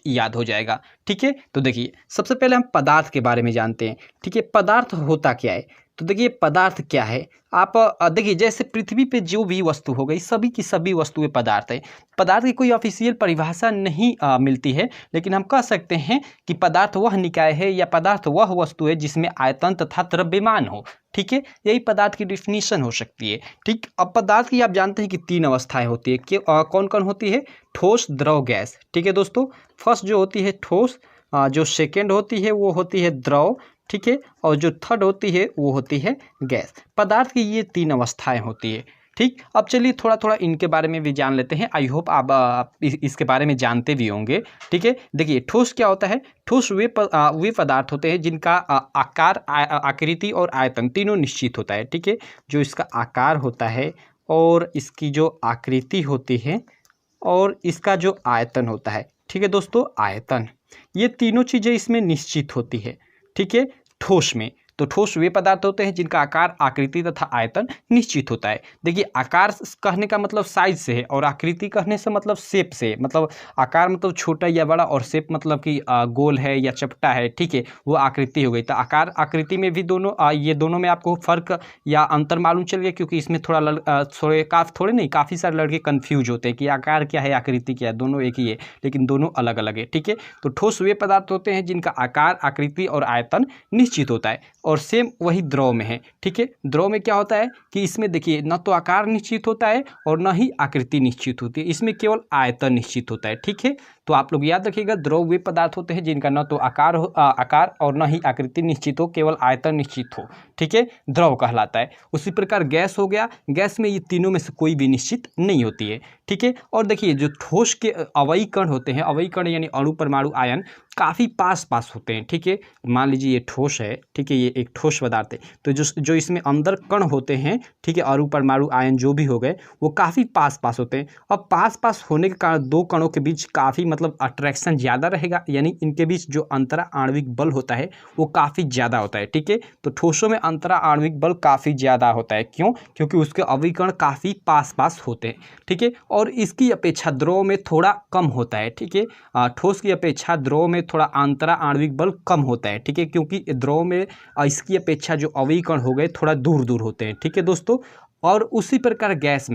याद हो जाएगा। ठीक है, तो देखिए सबसे पहले हम पदार्थ के बारे में जानते हैं। ठीक है, पदार्थ होता क्या है? तो देखिए पदार्थ क्या है, आप देखिए जैसे पृथ्वी पे जो भी वस्तु हो गई, सभी की सभी वस्तुएं पदार्थ है। पदार्थ की कोई ऑफिशियल परिभाषा नहीं मिलती है, लेकिन हम कह सकते हैं कि पदार्थ वह निकाय है या पदार्थ वह वस्तु है जिसमें आयतन तथा द्रव्यमान हो। ठीक है, यही पदार्थ की डिफिनीशन हो सकती है। ठीक, अब पदार्थ की आप जानते हैं कि 3 अवस्थाएं होती है कि कौन कौन होती है? ठोस, द्रव, गैस। ठीक है दोस्तों, फर्स्ट जो होती है ठोस, जो सेकेंड होती है वो होती है द्रव। ठीक है, और जो थर्ड होती है वो होती है गैस। पदार्थ की ये 3 अवस्थाएं होती है। ठीक, अब चलिए थोड़ा थोड़ा इनके बारे में भी जान लेते हैं। आई होप आप इसके बारे में जानते भी होंगे। ठीक है, देखिए ठोस क्या होता है? ठोस वे पदार्थ होते हैं जिनका आकार, आकृति और आयतन तीनों निश्चित होता है। ठीक है, जो इसका आकार होता है और इसकी जो आकृति होती है और इसका जो आयतन होता है। ठीक है दोस्तों, आयतन, ये तीनों चीज़ें इसमें निश्चित होती है। ठीक है, ठोस में तो ठोस वे पदार्थ होते हैं जिनका आकार, आकृति तथा आयतन निश्चित होता है। देखिए आकार कहने का मतलब साइज से है और आकृति कहने से मतलब शेप से, मतलब आकार मतलब छोटा या बड़ा और शेप मतलब कि गोल है या चपटा है। ठीक है, वो आकृति हो गई। तो आकार आकृति में भी दोनों ये दोनों में आपको फर्क या अंतर मालूम चल गया, क्योंकि इसमें थोड़े नहीं, काफ़ी सारे लड़के कन्फ्यूज होते हैं कि आकार क्या है, आकृति क्या है, दोनों एक ही है लेकिन दोनों अलग अलग है। ठीक है, तो ठोस वे पदार्थ होते हैं जिनका आकार, आकृति और आयतन निश्चित होता है, और सेम वही द्रव में है। ठीक है, द्रव में क्या होता है कि इसमें देखिए न तो आकार निश्चित होता है और न ही आकृति निश्चित होती है, इसमें केवल आयतन निश्चित होता है। ठीक है, तो आप लोग याद रखिएगा, द्रव वे पदार्थ होते हैं जिनका न तो आकार और न ही आकृति निश्चित हो, केवल आयतन निश्चित हो। ठीक है, द्रव कहलाता है। उसी प्रकार गैस हो गया, गैस में ये तीनों में से कोई भी निश्चित नहीं होती है। ठीक है, और देखिए जो ठोस के अवयवी कण होते हैं, अवयवी कण यानी अणु, परमाणु, आयन काफ़ी पास पास होते हैं। ठीक है, मान लीजिए ये ठोस है। ठीक है, ये एक ठोस पदार्थ है, तो जो इसमें अंदर कण होते हैं, ठीक है, अणु, परमाणु, आयन जो भी हो गए, वो काफ़ी पास पास होते हैं। और पास पास होने के कारण दो कणों के बीच काफ़ी मतलब अट्रैक्शन ज़्यादा रहेगा, यानी इनके बीच जो अंतरा आणविक बल होता है वो काफ़ी ज़्यादा होता है। ठीक है, तो ठोसों में अंतरा आणविक बल काफ़ी ज़्यादा होता है। क्यों? क्योंकि उसके अवयवी कण काफ़ी पास पास होते हैं। ठीक है, और इसकी अपेक्षा द्रव में थोड़ा कम होता है। ठीक है, ठोस की अपेक्षा द्रव में थोड़ा अंतरा आणविक बल कम होता है। ठीक है, क्योंकि द्रव में इसकी अपेक्षा जो अवयवी कण हो गए थोड़ा दूर दूर होते हैं। ठीक है दोस्तों, और उसी प्रकार गैस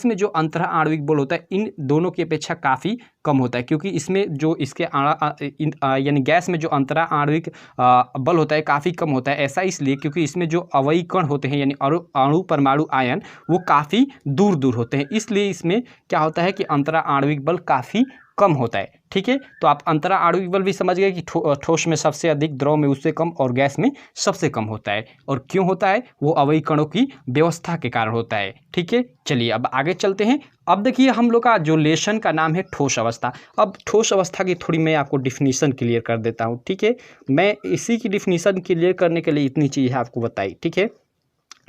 में जो अंतरा आणविक बल होता है इन दोनों की अपेक्षा काफ़ी कम होता है, क्योंकि इसमें जो इसके यानी गैस में जो अंतरा आणविक बल होता है काफ़ी कम होता है। ऐसा इसलिए क्योंकि इसमें जो अवयवी कण होते हैं यानी अणु, परमाणु, आयन वो काफ़ी दूर दूर होते हैं, इसलिए इसमें क्या होता है कि अंतरा आणविक बल काफ़ी कम होता है। ठीक है, तो आप अंतरा आणविक बल भी समझ गए कि ठोस में सबसे अधिक, द्रव में उससे कम और गैस में सबसे कम होता है। और क्यों होता है? वो अवयवी कणों की व्यवस्था के कारण होता है। ठीक है, चलिए अब आगे चलते हैं। अब देखिए हम लोग का जो लेशन का नाम है ठोस अवस्था। अब ठोस अवस्था की थोड़ी मैं आपको डिफिनीशन क्लियर कर देता हूँ। ठीक है, मैं इसी की डिफिनीशन क्लियर करने के लिए इतनी चीज़ें आपको बताई। ठीक है,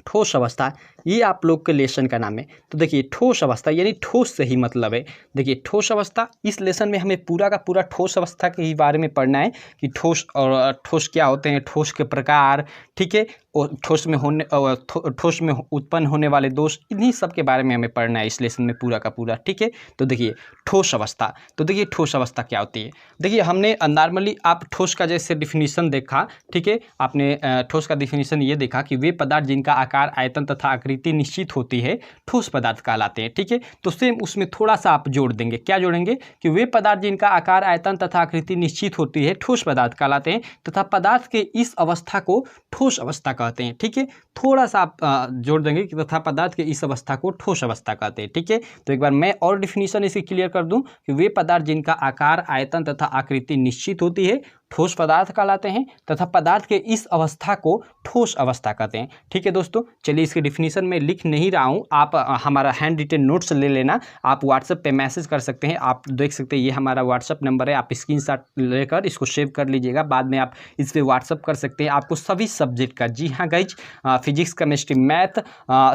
ठोस अवस्था ये आप लोग के लेसन का नाम है। तो देखिए ठोस अवस्था यानी ठोस से ही मतलब है। देखिए ठोस अवस्था, इस लेसन में हमें पूरा का पूरा ठोस अवस्था के ही बारे में पढ़ना है कि ठोस और ठोस क्या होते हैं, ठोस के प्रकार। ठीक है, और ठोस में उत्पन्न होने वाले दोष, इन्हीं सब के बारे में हमें पढ़ना है इस लेसन में पूरा का पूरा। ठीक है, तो देखिए ठोस अवस्था, तो देखिए ठोस अवस्था क्या होती है। देखिए हमने नॉर्मली आप ठोस का जैसे डिफिनीशन देखा। ठीक है, आपने ठोस का डिफिनीशन ये देखा कि वे पदार्थ जिनका आकार, आयतन तथा आकृति निश्चित होती है ठोस पदार्थ कहलाते हैं। ठीक है, तो सेम उसमें थोड़ा सा आप जोड़ देंगे। क्या जोड़ेंगे कि वे पदार्थ जिनका आकार, आयतन तथा आकृति निश्चित होती है ठोस पदार्थ कहलाते हैं, तथा पदार्थ के इस अवस्था को ठोस अवस्था कहते हैं। ठीक है, थोड़ा सा आप जोड़ देंगे कि तथा पदार्थ के इस अवस्था को ठोस अवस्था कहते हैं। ठीक है, तो एक बार मैं और डिफिनीशन इसकी क्लियर कर दूं कि वे पदार्थ जिनका आकार, आयतन तथा आकृति निश्चित होती है ठोस पदार्थ कहलाते हैं, तथा पदार्थ के इस अवस्था को ठोस अवस्था कहते हैं। ठीक है दोस्तों, चलिए इसकी डिफिनीशन में लिख नहीं रहा हूँ, आप हमारा हैंड रिटेन नोट्स ले लेना। आप व्हाट्सएप पे मैसेज कर सकते हैं, आप देख सकते हैं ये हमारा व्हाट्सएप नंबर है, आप स्क्रीनशॉट लेकर इसको सेव कर लीजिएगा, बाद में आप इस पर व्हाट्सएप कर सकते हैं। आपको सभी सब्जेक्ट का, जी हाँ गाइज, फिजिक्स, केमिस्ट्री, मैथ,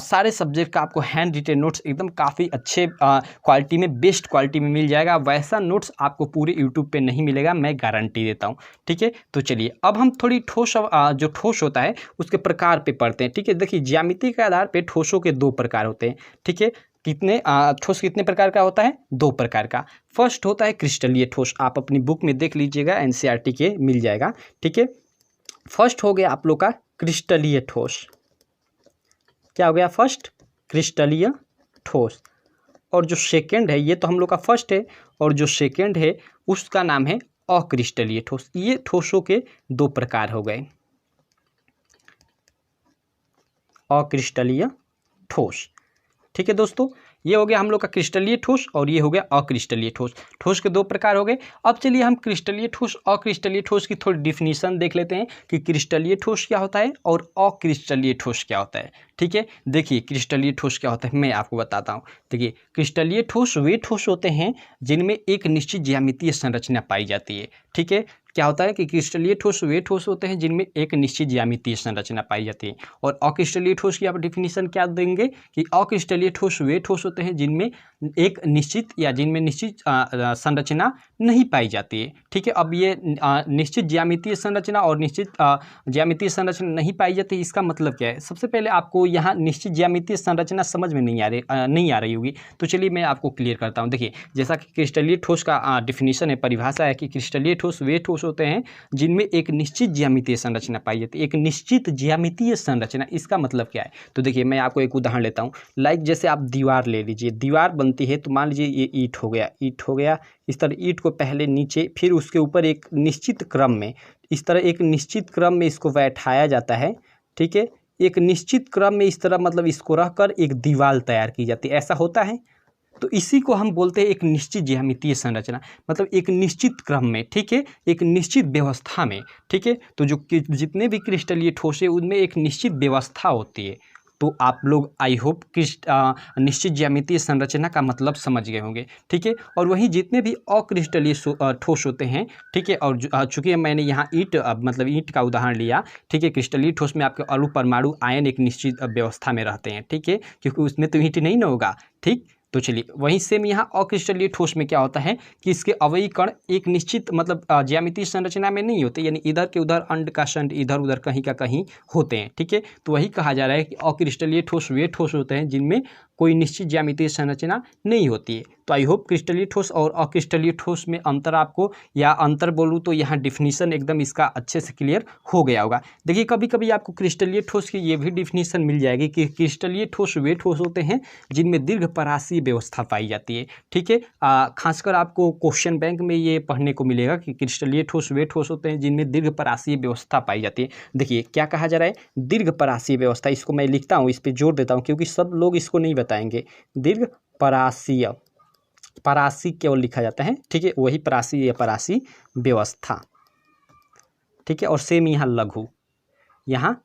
सारे सब्जेक्ट का आपको हैंड रिटेन नोट्स एकदम काफ़ी अच्छे क्वालिटी में, बेस्ट क्वालिटी में मिल जाएगा। वैसा नोट्स आपको पूरे यूट्यूब पर नहीं मिलेगा, मैं गारंटी देता हूँ। ठीक है, तो चलिए अब हम थोड़ी ठोस जो ठोस होता है उसके प्रकार पे पढ़ते हैं। ठीक है, देखिए ज्यामिति के आधार पे ठोसों के 2 प्रकार होते हैं। ठीक है, कितने ठोस कितने प्रकार का होता है? 2 प्रकार का। फर्स्ट होता है क्रिस्टलीय ठोस, आप अपनी बुक में देख लीजिएगा, एनसीईआरटी के मिल जाएगा, ठीक है। फर्स्ट हो गया आप लोग का क्रिस्टलीय ठोस। क्या हो गया? फर्स्ट क्रिस्टलीय ठोस। और जो सेकेंड है, ये तो हम लोग का फर्स्ट है, और जो सेकेंड है उसका नाम है अक्रिस्टलीय ठोस। ये ठोसों के 2 प्रकार हो गए, अक्रिस्टलीय ठोस, ठीक है दोस्तों। ये हो गया हम लोग का क्रिस्टलीय ठोस और ये हो गया अक्रिस्टलीय ठोस। ठोस के 2 प्रकार हो गए। अब चलिए हम क्रिस्टलीय ठोस अक्रिस्टलीय ठोस की थोड़ी डिफिनीशन देख लेते हैं कि क्रिस्टलीय ठोस क्या होता है और अक्रिस्टलीय ठोस क्या होता है, ठीक है। देखिए क्रिस्टलीय ठोस क्या होता है मैं आपको बताता हूँ। देखिए क्रिस्टलीय ठोस वे ठोस होते हैं जिनमें एक निश्चित ज्यामितीय संरचना पाई जाती है, ठीक है। क्या होता है कि क्रिस्टलीय ठोस वे ठोस होते हैं जिनमें एक निश्चित ज्यामितीय संरचना पाई जाती है। और अक्रिस्टलीय ठोस की आप डिफिनीशन क्या देंगे कि अक्रिस्टलीय ठोस वे ठोस होते हैं जिनमें एक निश्चित या जिनमें निश्चित संरचना नहीं पाई जाती है, ठीक है। अब ये निश्चित ज्यामितीय संरचना और निश्चित ज्यामितीय संरचना नहीं पाई जाती, इसका मतलब क्या है? सबसे पहले आपको यहाँ निश्चित ज्यामितीय संरचना समझ में नहीं आ रही होगी, तो चलिए मैं आपको क्लियर करता हूँ। देखिए जैसा कि क्रिस्टलीय ठोस का डिफिनीशन है, परिभाषा है कि क्रिस्टलीय ठोस वे ठोस होते हैं जिनमें एक निश्चित ज्यामितीय संरचना पाई जाती है। एक निश्चित ज्यामितीय संरचना, इसका मतलब क्या है? तो देखिए मैं आपको एक उदाहरण लेता हूँ। लाइक जैसे आप दीवार ले लीजिए, दीवार बनती है तो मान लीजिए ये ईंट हो गया, इस तरह ईंट को पहले नीचे फिर उसके ऊपर एक निश्चित क्रम में, इस तरह एक निश्चित क्रम में इसको बैठाया जाता है, ठीक है। एक निश्चित क्रम में इस तरह मतलब इसको रखकर एक दीवार तैयार की जाती है, ऐसा होता है। तो इसी को हम बोलते हैं एक निश्चित ज्यामितीय संरचना, मतलब एक निश्चित क्रम में, ठीक है, एक निश्चित व्यवस्था में, ठीक है। तो जो जितने भी क्रिस्टलीय ठोस है उनमें एक निश्चित व्यवस्था होती है। तो आप लोग आई होप निश्चित ज्यामितीय संरचना का मतलब समझ गए होंगे, ठीक है। और वहीं जितने भी अक्रिस्टलीय ठोस होते हैं, ठीक है, और चूंकि मैंने यहाँ ईंट मतलब ईंट का उदाहरण लिया, ठीक है। क्रिस्टलीय ठोस में आपके अणु परमाणु आयन एक निश्चित व्यवस्था में रहते हैं, ठीक है, क्योंकि उसमें तो ईंट नहीं ना होगा, ठीक। तो चलिए वहीं सेम यहाँ अक्रिस्टलीय ठोस में क्या होता है कि इसके अवयवी कण एक निश्चित मतलब ज्यामितीय संरचना में नहीं होते, यानी इधर के उधर अंड का शंड इधर उधर कहीं का कहीं होते हैं, ठीक है। तो वही कहा जा रहा है कि अक्रिस्टलीय ठोस वे ठोस होते हैं जिनमें कोई निश्चित ज्यामितीय संरचना नहीं होती है। तो आई होप क्रिस्टलीय ठोस और अक्रिस्टलीय ठोस में अंतर आपको, या अंतर बोलूँ तो यहाँ डिफिनीशन एकदम इसका अच्छे से क्लियर हो गया होगा। देखिए कभी कभी आपको क्रिस्टलीय ठोस की ये भी डिफिनीशन मिल जाएगी कि क्रिस्टलीय ठोस वे ठोस होते हैं जिनमें दीर्घ परासीय व्यवस्था पाई जाती है, ठीक है। खासकर आपको क्वेश्चन बैंक में ये पढ़ने को मिलेगा कि क्रिस्टलीय ठोस वे ठोस होते हैं जिनमें दीर्घ परासीय व्यवस्था पाई जाती है। देखिए क्या कहा जा रहा है, दीर्घ परासीय व्यवस्था, इसको मैं लिखता हूँ, इस पर जोर देता हूँ क्योंकि सब लोग इसको नहीं बताएंगे। दीर्घ परासीय, परासी केवल लिखा जाता है, ठीक है, वही परासी या परासी व्यवस्था, ठीक है। और सेम यहाँ लघु, यहाँ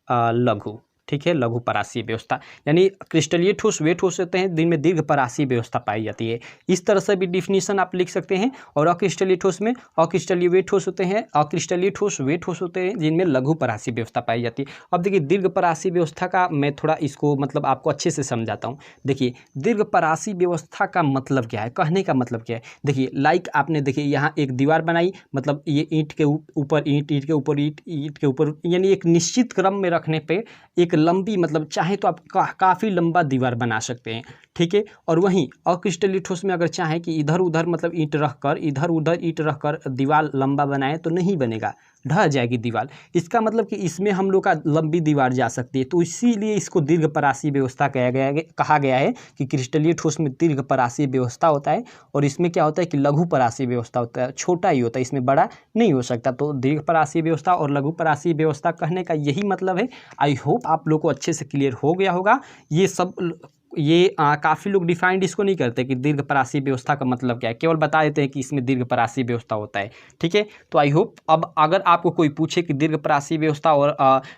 लघु, ठीक है, लघु परासीय व्यवस्था, यानी क्रिस्टलीय ठोस वे ठोस होते हैं जिनमें दीर्घ परासीय व्यवस्था पाई जाती है। इस तरह से भी डिफिनीशन आप लिख सकते हैं। और अक्रिस्टलीय ठोस में अक्रिस्टलीय वे ठोस होते हैं, अक्रिस्टलीय ठोस वे ठोस होते हैं जिनमें लघु परासीय व्यवस्था पाई जाती है। अब देखिए दीर्घ परासीय व्यवस्था का मैं थोड़ा इसको मतलब आपको अच्छे से समझाता हूँ। देखिए दीर्घ परासीय व्यवस्था का मतलब क्या है, कहने का मतलब क्या है। देखिए लाइक आपने देखिए यहाँ एक दीवार बनाई, मतलब ये ईंट के ऊपर ईंट, ईंट के ऊपर ईंट, ईंट के ऊपर, यानी एक निश्चित क्रम में रखने पर एक लंबी, मतलब चाहे तो आप काफ़ी लंबा दीवार बना सकते हैं, ठीक है। और वहीं अक्रिस्टलीय ठोस में अगर चाहें कि इधर उधर मतलब ईंट रखकर, इधर उधर ईंट रखकर दीवार लंबा बनाएं तो नहीं बनेगा, ढह जाएगी दीवार। इसका मतलब कि इसमें हम लोग का लंबी दीवार जा सकती है, तो इसीलिए इसको दीर्घ परासीय व्यवस्था कहा गया है कि क्रिस्टलीय ठोस में दीर्घ परासीय व्यवस्था होता है। और इसमें क्या होता है कि लघु परासीय व्यवस्था होता है, छोटा ही होता है, इसमें बड़ा नहीं हो सकता। तो दीर्घ परासीय व्यवस्था और लघु परासीय व्यवस्था कहने का यही मतलब है। आई होप आप लोग को अच्छे से क्लियर हो गया होगा। ये सब काफ़ी लोग डिफाइंड इसको नहीं करते कि दीर्घ परासीय व्यवस्था का मतलब क्या है, केवल बता देते हैं कि इसमें दीर्घ परासीय व्यवस्था होता है, ठीक है। तो आई होप अब अगर आपको कोई पूछे कि दीर्घ परासीय व्यवस्था और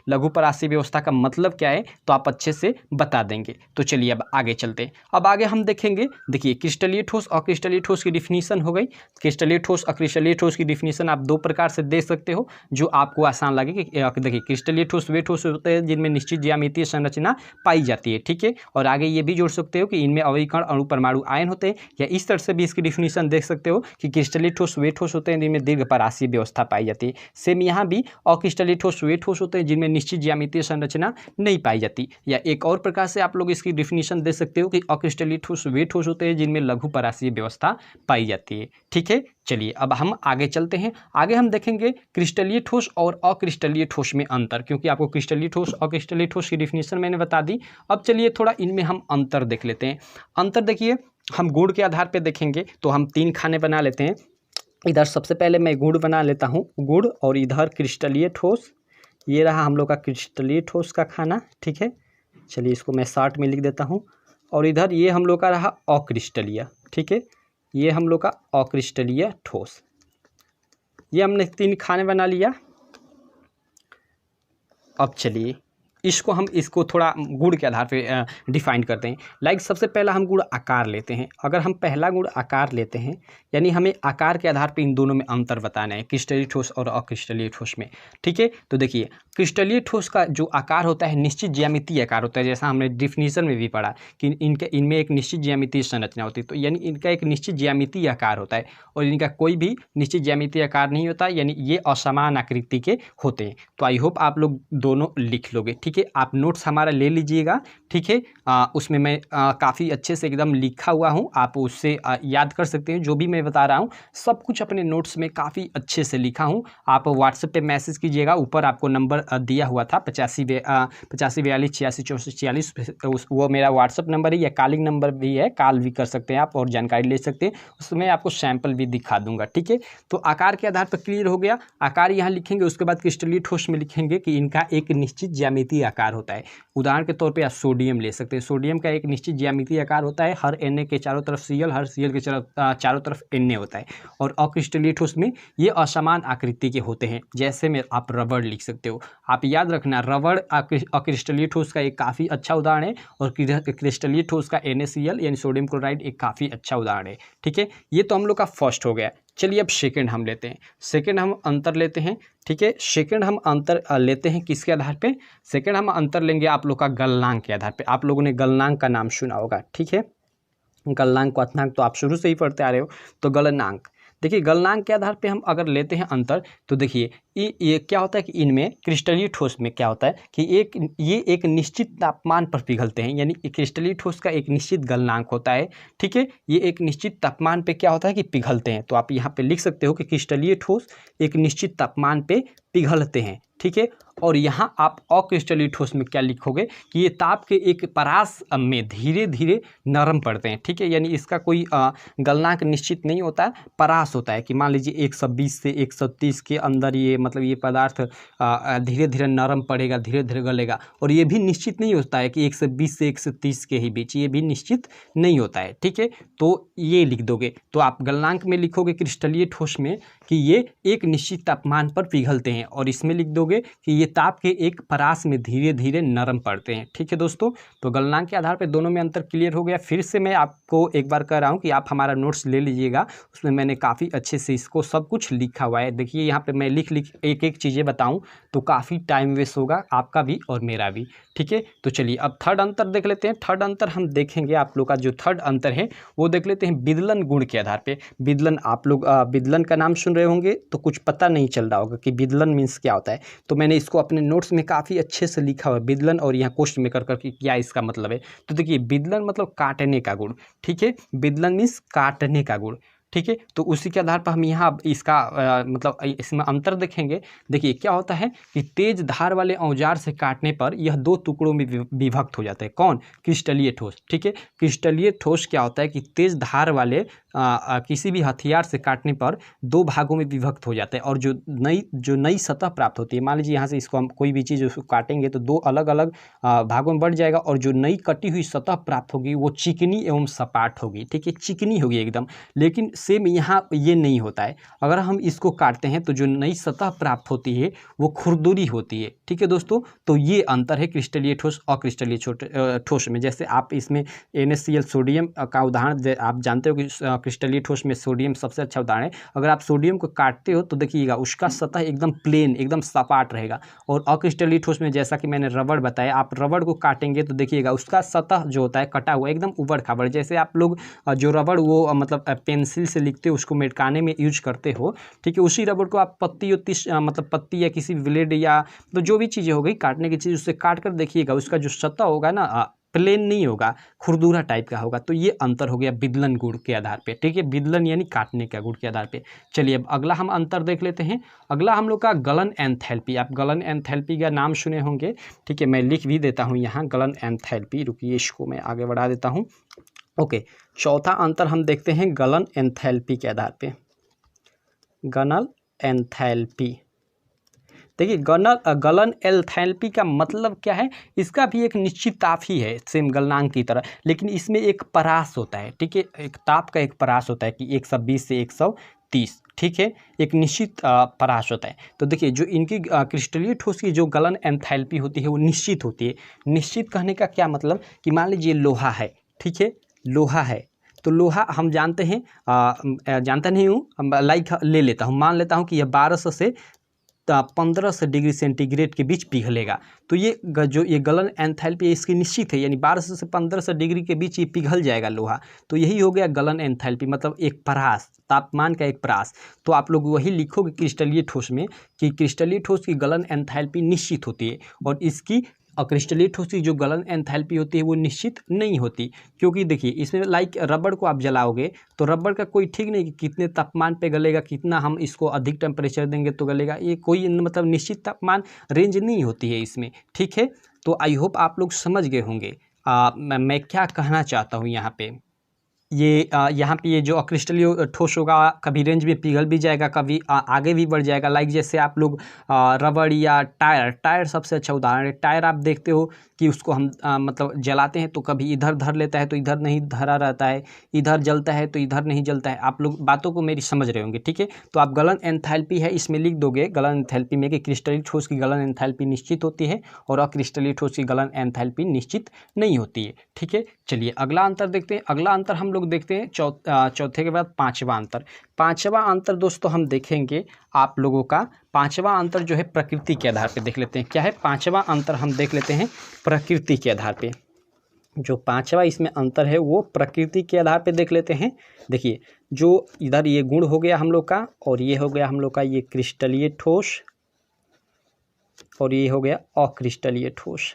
लघु परासीय व्यवस्था का मतलब क्या है तो आप अच्छे से बता देंगे। तो चलिए अब आगे चलते हैं। अब आगे हम देखेंगे, देखिए क्रिस्टलीय ठोस और अक्रिस्टलीय ठोस की डिफिनीशन हो गई। क्रिस्टलीय ठोस अक्रिस्टलीय ठोस की डिफिनीशन आप 2 प्रकार से दे सकते हो जो आपको आसान लगे। कि देखिए क्रिस्टलीय ठोस वे ठोस होते हैं जिनमें निश्चित ज्यामितीय संरचना पाई जाती है, ठीक है। और आगे ये भी जोड़ सकते हो कि इनमें अवयवी कण अणु परमाणु आयन होते हैं, या इस तरह से भी इसकी डिफिनीशन देख सकते हो कि क्रिस्टलीय ठोस वे ठोस होते हैं जिनमें दीर्घ परासीय व्यवस्था पाई जाती है। सेम यहाँ भी अक्रिस्टलीय ठोस वे ठोस होते हैं जिनमें निश्चित ज्यामितीय संरचना नहीं पाई जाती। या एक और प्रकार से आप लोग इसकी डिफिनीशन दे सकते हो कि अक्रिस्टलीय ठोस वे ठोस होते हैं जिनमें लघु परासीय व्यवस्था पाई जाती है। ठीक है, चलिए अब हम आगे चलते हैं। आगे हम देखेंगे क्रिस्टलीय ठोस और अक्रिस्टलीय ठोस में अंतर, क्योंकि आपको क्रिस्टलीय ठोस अक्रिस्टलीय ठोस की डिफिनीशन मैंने बता दी। अब चलिए थोड़ा इनमें हम अंतर देख लेते हैं। अंतर देखिए, हम गुण के आधार पर देखेंगे तो हम 3 खाने बना लेते हैं। इधर सबसे पहले मैं गुण बना लेता हूँ, गुड़, और इधर क्रिस्टलीय ठोस। ये रहा हम लोग का क्रिस्टलीय ठोस का खाना। ठीक है, चलिए इसको मैं शॉर्ट में लिख देता हूँ। और इधर ये हम लोग का रहा अक्रिस्टलीय। ठीक है, ये हम लोग का अक्रिस्टलीय ठोस। ये हमने 3 खाने बना लिया। अब चलिए इसको थोड़ा गुण के आधार पे डिफाइन करते हैं। लाइक सबसे पहला हम गुण आकार लेते हैं। अगर हम पहला गुण आकार लेते हैं, यानी हमें आकार के आधार पे इन दोनों में अंतर बताना है, क्रिस्टलीय ठोस और अक्रिस्टलीय ठोस में। ठीक है, तो देखिए क्रिस्टलीय ठोस का जो आकार होता है निश्चित ज्यामितीय आकार होता है, जैसा हमने डिफिनीशन में भी पढ़ा कि इनमें एक निश्चित ज्यामितीय संरचना होती है। तो यानी इनका एक निश्चित ज्यामितीय आकार होता है और इनका कोई भी निश्चित ज्यामितीय आकार नहीं होता, यानी ये असमान आकृति के होते हैं। तो आई होप आप लोग दोनों लिख लोगे। ठीक है, आप नोट्स हमारा ले लीजिएगा। ठीक है, उसमें मैं काफ़ी अच्छे से एकदम लिखा हुआ हूँ, आप उससे याद कर सकते हैं। जो भी मैं बता रहा हूँ सब कुछ अपने नोट्स में काफ़ी अच्छे से लिखा हूँ। आप व्हाट्सएप पे मैसेज कीजिएगा, ऊपर आपको नंबर दिया हुआ था 85 42 86 64 46, वो मेरा व्हाट्सएप नंबर है या कॉलिंग नंबर भी है, कॉल भी कर सकते हैं आप और जानकारी ले सकते हैं। उसमें आपको सैंपल भी दिखा दूंगा। ठीक है, तो आकार के आधार पर क्लियर हो गया। आकार यहाँ लिखेंगे, उसके बाद क्रिस्टलीय ठोस में लिखेंगे कि इनका एक निश्चित ज्यामितीय आकार होता है। उदाहरण के तौर पे आप सोडियम ले सकते हैं। सोडियम का एक निश्चित ज्यामितीय आकार होता है, हर Na के चारों तरफ Cl, हर Cl के चारों तरफ Na होता है। और अक्रिस्टलीय ठोस में ये असमान आकृति के होते हैं, जैसे में आप रबड़ लिख सकते हो। आप याद रखना, रबड़ अक्रिस्टलीय ठोस का एक काफ़ी अच्छा उदाहरण है और क्रिस्टलीय ठोस का NaCl यानी सोडियम क्लोराइड एक काफ़ी अच्छा उदाहरण है। ठीक है, ये तो हम लोग का फर्स्ट हो गया। चलिए अब सेकंड हम लेते हैं। सेकंड हम अंतर लेते हैं। ठीक है, सेकंड हम अंतर लेते हैं किसके आधार पे? सेकंड हम अंतर लेंगे आप लोग का गलनांक के आधार पे। आप लोगों ने गलनांक का नाम सुना होगा। ठीक है, गलनांक क्वथनांक तो आप शुरू से ही पढ़ते आ रहे हो। तो गलनांक देखिए, गलनांक के आधार पे हम अगर लेते हैं अंतर, तो देखिए ये क्या होता है कि इनमें क्रिस्टलीय ठोस में क्या होता है कि ये एक निश्चित तापमान पर पिघलते हैं, यानी क्रिस्टलीय ठोस का एक निश्चित गलनांक होता है। ठीक है, ये एक निश्चित तापमान पे क्या होता है कि पिघलते हैं। तो आप यहाँ पे लिख सकते हो कि क्रिस्टलीय ठोस एक निश्चित तापमान पे पिघलते हैं। ठीक है, और यहाँ आप अक्रिस्टलीय ठोस में क्या लिखोगे कि ये ताप के एक परास में धीरे धीरे नरम पड़ते हैं। ठीक है, यानी इसका कोई गलनांक निश्चित नहीं होता है, परास होता है कि मान लीजिए 120 से 130 के अंदर ये मतलब ये पदार्थ धीरे धीरे नरम पड़ेगा, धीरे धीरे गलेगा। और ये भी निश्चित नहीं होता है कि 120 से 130 के ही बीच, ये भी निश्चित नहीं होता है। ठीक है, तो ये लिख दोगे। तो आप गलनांक में लिखोगे क्रिस्टलीय ठोस में कि ये एक निश्चित तापमान पर पिघलते हैं, और इसमें लिख दोगे कि ये ताप के एक परास में धीरे धीरे नरम पड़ते हैं। ठीक है दोस्तों, तो गलनांक के आधार पर दोनों में अंतर क्लियर हो गया। फिर से मैं आपको एक बार कह रहा हूँ कि आप हमारा नोट्स ले लीजिएगा, उसमें मैंने काफ़ी अच्छे से इसको सब कुछ लिखा हुआ है। देखिए यहाँ पे मैं लिख एक एक चीज़ें बताऊँ तो काफ़ी टाइम वेस्ट होगा, आपका भी और मेरा भी। ठीक है, तो चलिए अब थर्ड अंतर देख लेते हैं। थर्ड अंतर हम देखेंगे, आप लोग का जो थर्ड अंतर है वो देख लेते हैं विदलन गुण के आधार पे। विदलन, आप लोग विदलन का नाम सुन रहे होंगे तो कुछ पता नहीं चल रहा होगा कि विदलन मीन्स क्या होता है। तो मैंने इसको अपने नोट्स में काफ़ी अच्छे से लिखा हुआ है विदलन, और यहाँ क्वेश्चन में कर करके क्या इसका मतलब है। तो देखिए विदलन मतलब काटने का गुण। ठीक है, विदलन मीन्स काटने का गुण। ठीक है, तो उसी के आधार पर हम यहाँ इसका मतलब इसमें अंतर देखेंगे। देखिए क्या होता है कि तेज धार वाले औजार से काटने पर यह 2 टुकड़ों में विभक्त हो जाता है। कौन? क्रिस्टलीय ठोस। ठीक है, क्रिस्टलीय ठोस क्या होता है कि तेज धार वाले किसी भी हथियार से काटने पर 2 भागों में विभक्त हो जाता है, और जो नई सतह प्राप्त होती है, मान लीजिए यहाँ से इसको हम कोई भी चीज़ उसको काटेंगे तो 2 अलग अलग भागों में बढ़ जाएगा, और जो नई कटी हुई सतह प्राप्त होगी वो चिकनी एवं सपाट होगी। ठीक है, चिकनी होगी एकदम। लेकिन सेम यहाँ ये नहीं होता है। अगर हम इसको काटते हैं तो जो नई सतह प्राप्त होती है वो खुरदुरी होती है। ठीक है दोस्तों, तो ये अंतर है क्रिस्टलीय ठोस और क्रिस्टलीय ठोस में। जैसे आप इसमें NaCl सोडियम का उदाहरण आप जानते हो कि अक्रिस्टलीय ठोस में सोडियम सबसे अच्छा उदाहरण है। अगर आप सोडियम को काटते हो तो देखिएगा उसका सतह एकदम प्लेन, एकदम सपाट रहेगा। और अक्रिस्टलीय ठोस में जैसा कि मैंने रबड़ बताया, आप रबड़ को काटेंगे तो देखिएगा उसका सतह जो होता है कटा हुआ एकदम उबड़ खाबड़। जैसे आप लोग जो रबड़ वो मतलब पेंसिल से लिखते हो, उसको मेटकाने में यूज करते हो, ठीक है, उसी रबड़ को आप पत्ती मतलब पत्ती या किसी ब्लेड या तो जो भी चीज़ें हो गई काटने की चीज़, उससे काट कर देखिएगा उसका जो सतह होगा ना प्लेन नहीं होगा, खुरदुरा टाइप का होगा। तो ये अंतर हो गया विदलन गुण के आधार पे, ठीक है, विदलन यानी काटने का गुण के आधार पे। चलिए अब अगला हम अंतर देख लेते हैं। अगला हम लोग का गलन एंथैल्पी। आप गलन एंथैल्पी का नाम सुने होंगे, ठीक है, मैं लिख भी देता हूँ यहाँ गलन एंथैल्पी। रुकिए इसको मैं आगे बढ़ा देता हूँ। ओके, चौथा अंतर हम देखते हैं गलन एंथैल्पी के आधार पे। गलन एंथैल्पी, देखिए गलन एंथैल्पी का मतलब क्या है, इसका भी एक निश्चित ताप ही है सेम गलनांक की तरह, लेकिन इसमें एक परास होता है, ठीक है, एक ताप का एक परास होता है कि 120 से 130, ठीक है, एक निश्चित परास होता है। तो देखिए जो इनकी क्रिस्टलीय ठोस की जो गलन एंथैल्पी होती है वो निश्चित होती है। निश्चित कहने का क्या मतलब कि मान लीजिए लोहा है, ठीक है, लोहा है तो लोहा हम जानते हैं, जानता नहीं हूँ, लाइक ले लेता हूँ, मान लेता हूँ कि यह 1200 से 1500 डिग्री सेंटीग्रेड के बीच पिघलेगा। तो ये जो ये गलन एंथैल्पी इसकी निश्चित है, यानी 1200 से 1500 डिग्री के बीच ये पिघल जाएगा लोहा। तो यही हो गया गलन एंथैल्पी, मतलब एक परास, तापमान का एक परास। तो आप लोग वही लिखोगे क्रिस्टलीय ठोस में कि क्रिस्टलीय ठोस की गलन एंथैल्पी निश्चित होती है और इसकी अक्रिस्टलीय ठोस की जो गलन एंथैल्पी होती है वो निश्चित नहीं होती। क्योंकि देखिए इसमें लाइक रबड़ को आप जलाओगे तो रबड़ का कोई ठीक नहीं कि कितने तापमान पे गलेगा, कितना हम इसको अधिक टेम्परेचर देंगे तो गलेगा, ये कोई मतलब निश्चित तापमान रेंज नहीं होती है इसमें, ठीक है। तो आई होप आप लोग समझ गए होंगे मैं क्या कहना चाहता हूँ यहाँ पे। ये यहाँ पे ये जो अक्रिस्टलीय ठोस होगा कभी रेंज में पिघल भी जाएगा, कभी आगे भी बढ़ जाएगा। लाइक जैसे आप लोग रबड़ या टायर सबसे अच्छा उदाहरण है। टायर आप देखते हो कि उसको हम मतलब जलाते हैं तो कभी इधर धर लेता है तो इधर नहीं धरा रहता है, इधर जलता है तो इधर नहीं जलता है। आप लोग बातों को मेरी समझ रहे होंगे, ठीक है। तो आप गलन एंथैल्पी है इसमें लिख दोगे गलन एंथैल्पी में कि क्रिस्टलीय ठोस की गलन एंथैल्पी निश्चित होती है और अक्रिस्टलीय ठोस की गलन एंथैल्पी निश्चित नहीं होती है, ठीक है। चलिए अगला अंतर देखते हैं। अगला अंतर हम लोग देखते हैं चौथे के बाद पांचवा अंतर। पांचवा अंतर दोस्तों हम देखेंगे आप लोगों का, पांचवा अंतर जो है प्रकृति के आधार पे देख लेते हैं। क्या है पांचवा अंतर, हम देख लेते हैं प्रकृति के आधार पे। जो पांचवा इसमें अंतर है वो प्रकृति के आधार पे देख लेते हैं। देखिए जो इधर ये गुण हो गया हम लोग का और ये हो गया हम लोग का ये क्रिस्टलीय ठोस और ये हो गया अक्रिस्टलीय ठोस,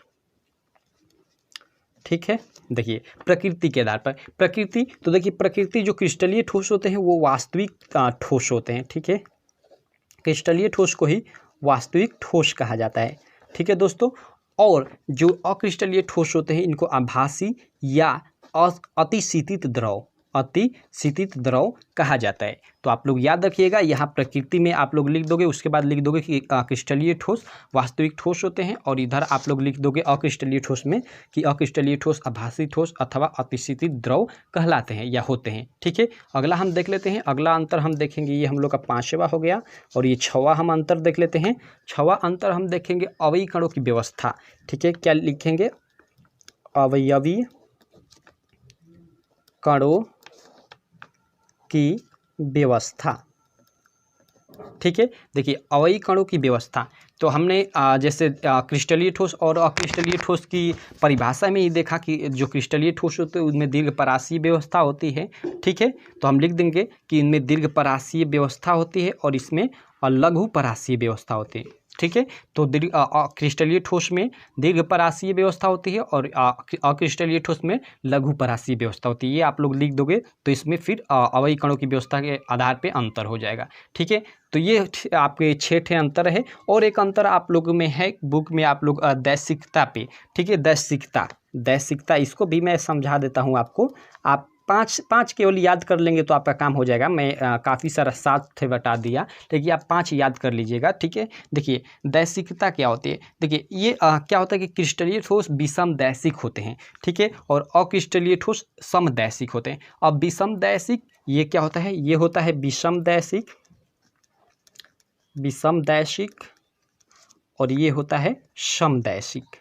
ठीक है। देखिए प्रकृति के आधार पर प्रकृति, तो देखिए प्रकृति जो क्रिस्टलीय ठोस होते हैं वो वास्तविक ठोस होते हैं, ठीक है। क्रिस्टलीय ठोस को ही वास्तविक ठोस कहा जाता है, ठीक है दोस्तों। और जो अक्रिस्टलीय ठोस होते हैं इनको आभासी या अतिशीतित द्रव कहा जाता है। तो आप लोग याद रखिएगा, यहाँ प्रकृति में आप लोग लिख दोगे, उसके बाद लिख दोगे कि क्रिस्टलीय ठोस वास्तविक ठोस होते हैं और इधर आप लोग लिख दोगे अक्रिस्टलीय ठोस में कि अक्रिस्टलीय ठोस आभासी ठोस अथवा अतिशीतित द्रव कहलाते हैं या होते हैं, ठीक है। अगला हम देख लेते हैं। अगला अंतर हम देखेंगे, ये हम लोग का पांचवा हो गया और ये छवा हम अंतर देख लेते हैं। छवा अंतर हम देखेंगे अवयवी कणों की व्यवस्था, ठीक है। क्या लिखेंगे, अवयवी कणों की व्यवस्था, ठीक है। देखिए अवयवी कणों की व्यवस्था, तो हमने जैसे क्रिस्टलीय ठोस और अक्रिस्टलीय ठोस की परिभाषा में ही देखा कि जो क्रिस्टलीय ठोस होते हैं उनमें दीर्घ परासीय व्यवस्था होती है, ठीक है। तो हम लिख देंगे कि इनमें दीर्घ परासीय व्यवस्था होती है और इसमें लघु परासीय व्यवस्था होती है, ठीक है। तो क्रिस्टलीय ठोस में दीर्घ परासीय व्यवस्था होती है और अक्रिस्टलीय ठोस में लघु परासीय व्यवस्था होती है। ये आप लोग लिख दोगे तो इसमें फिर अवयवी कणों की व्यवस्था के आधार पे अंतर हो जाएगा, ठीक है। तो ये आपके 6 अंतर है। और एक अंतर आप लोग में है बुक में, आप लोग दैशिकता पे, ठीक है, दैशिकता इसको भी मैं समझा देता हूँ आपको। आप पाँच केवल याद कर लेंगे तो आपका काम हो जाएगा। मैं काफ़ी सारा 7 थे बता दिया, लेकिन आप 5 याद कर लीजिएगा, ठीक है। देखिए दैशिकता क्या होती है, देखिए ये क्या होता है कि क्रिस्टलीय ठोस विषम दैशिक होते हैं, ठीक है, और अक्रिस्टलीय ठोस समदैशिक होते हैं। अब विषम दैशिक ये क्या होता है, ये होता है विषम दैशिक और ये होता है समदैशिक,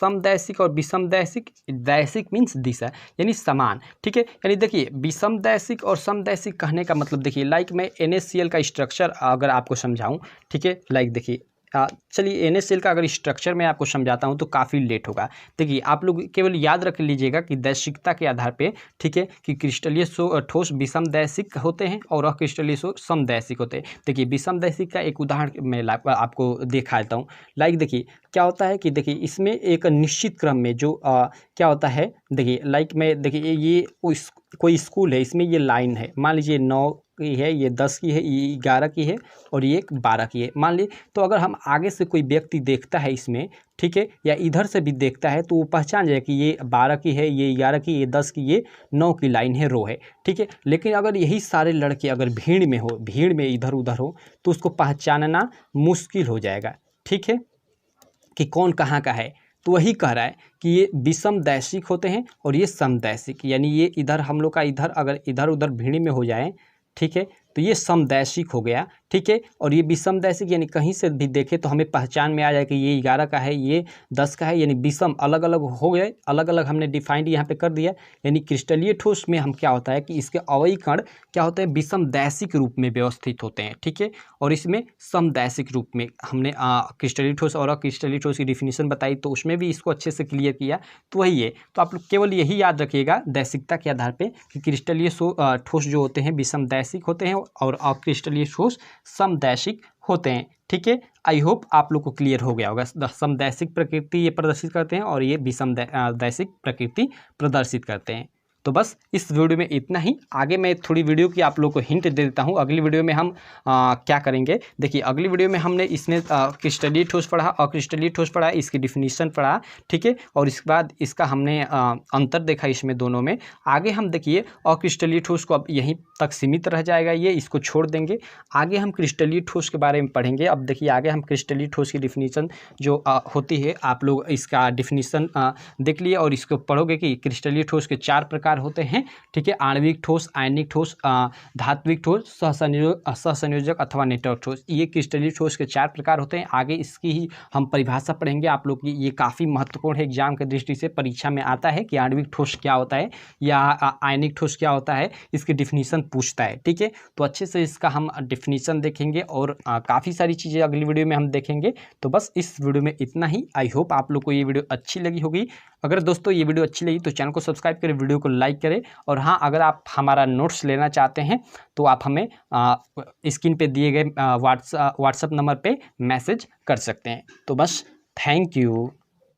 समदैशिक और विषमदैशिक, दैशिक मीन्स दिशा यानी समान, ठीक है। यानी देखिए विषमदैशिक और समदैशिक कहने का मतलब देखिए लाइक मैं NaCl का स्ट्रक्चर अगर आपको समझाऊं, ठीक है, लाइक देखिए चलिए NaCl का अगर स्ट्रक्चर मैं आपको समझाता हूं तो काफ़ी लेट होगा। देखिए आप लोग केवल याद रख लीजिएगा कि दैशिकता के आधार पे, ठीक है, कि क्रिस्टलीय ठोस विषम दैशिक होते हैं और अक्रिस्टलीय समदैशिक होते हैं। देखिए विषम दैशिक का एक उदाहरण मैं आपको दिखा देता हूँ। लाइक देखिए क्या होता है कि देखिए इसमें एक निश्चित क्रम में जो क्या होता है, देखिए लाइक मैं देखिए ये कोई स्कूल है, इसमें ये लाइन है, मान लीजिए 9 की है, ये 10 की है, ये 11 की है और ये 12 की है मान ली। तो अगर हम आगे से कोई व्यक्ति देखता है इसमें, ठीक है, या इधर से भी देखता है तो वो पहचान जाए कि ये 12 की है, ये 11 की, ये 10 की, ये 9 की लाइन है, रो है, ठीक है। लेकिन अगर यही सारे लड़के अगर भीड़ में हो, भीड़ में इधर उधर हो, तो उसको पहचानना मुश्किल हो जाएगा, ठीक है, कि कौन कहाँ का है। तो वही कह रहा है कि ये विषम दैशिक होते हैं और ये समदैशिक, यानी ये इधर हम लोग का इधर अगर इधर उधर भीड़ में हो जाए, ठीक है, तो ये समदैशिक हो गया, ठीक है। और ये विषमदैशिक यानी कहीं से भी देखे तो हमें पहचान में आ जाए कि ये 11 का है, ये 10 का है, यानी विषम अलग अलग हो गए, अलग अलग हमने डिफाइंड यहाँ पे कर दिया। यानी क्रिस्टलीय ठोस में हम क्या होता है कि इसके अवयवी कण क्या होते हैं, विषमदैशिक रूप में व्यवस्थित होते हैं, ठीक है। और इसमें समदैशिक रूप में हमने क्रिस्टलीय ठोस और अक्रिस्टलीय ठोस की डिफिनीशन बताई, तो उसमें भी इसको अच्छे से क्लियर किया। तो वही है, तो आप लोग केवल यही याद रखिएगा दैशिकता के आधार पर कि क्रिस्टलीय ठोस जो होते हैं विषमदैशिक होते हैं और अक्रिस्टलीय ठोस समदैशिक होते हैं, ठीक है। आई होप आप लोग को क्लियर हो गया होगा। समदैशिक प्रकृति ये प्रदर्शित करते हैं और ये विषमदैशिक प्रकृति प्रदर्शित करते हैं। तो बस इस वीडियो में इतना ही। आगे मैं थोड़ी वीडियो की आप लोग को हिंट दे देता हूँ। अगली वीडियो में हम क्या करेंगे, देखिए अगली वीडियो में हमने इसमें क्रिस्टलीय ठोस पढ़ा, अक्रिस्टलीय ठोस पढ़ा, इसकी डिफिनीशन पढ़ा, ठीक है। और इसके बाद इसका हमने अंतर देखा इसमें दोनों में। आगे हम देखिए अक्रिस्टलीय ठोस को अब यहीं तक सीमित रह जाएगा, ये इसको छोड़ देंगे। आगे हम क्रिस्टलीय ठोस के बारे में पढ़ेंगे। अब देखिए आगे हम क्रिस्टलीय ठोस की डिफिनीशन जो होती है, आप लोग इसका डिफिनीशन देख लिए और इसको पढ़ोगे कि क्रिस्टलीय ठोस के 4 प्रकार होते हैं, ठीक है। आणविक ठोस, आयनिक ठोस, धात्विक ठोस, सहसंयोजक अथवा नेटवर्क ठोस, ये क्रिस्टलीय ठोस के 4 प्रकार होते हैं। आगे इसकी ही हम परिभाषा पढ़ेंगे आप लोग की। ये काफ़ी महत्वपूर्ण है, एग्जाम के दृष्टि से परीक्षा में आता है कि आणविक ठोस क्या होता है या आयनिक ठोस क्या होता है, इसकी डिफिनीशन पूछता है, ठीक है। तो अच्छे से इसका हम डिफिनीशन देखेंगे और काफ़ी सारी चीज़ें अगली वीडियो में हम देखेंगे। तो बस इस वीडियो में इतना ही। आई होप आप लोग को ये वीडियो अच्छी लगी होगी। अगर दोस्तों ये वीडियो अच्छी लगी तो चैनल को सब्सक्राइब करें, वीडियो को लाइक करें। और हाँ, अगर आप हमारा नोट्स लेना चाहते हैं तो आप हमें स्क्रीन पे दिए गए व्हाट्सएप नंबर पे मैसेज कर सकते हैं। तो बस थैंक यू।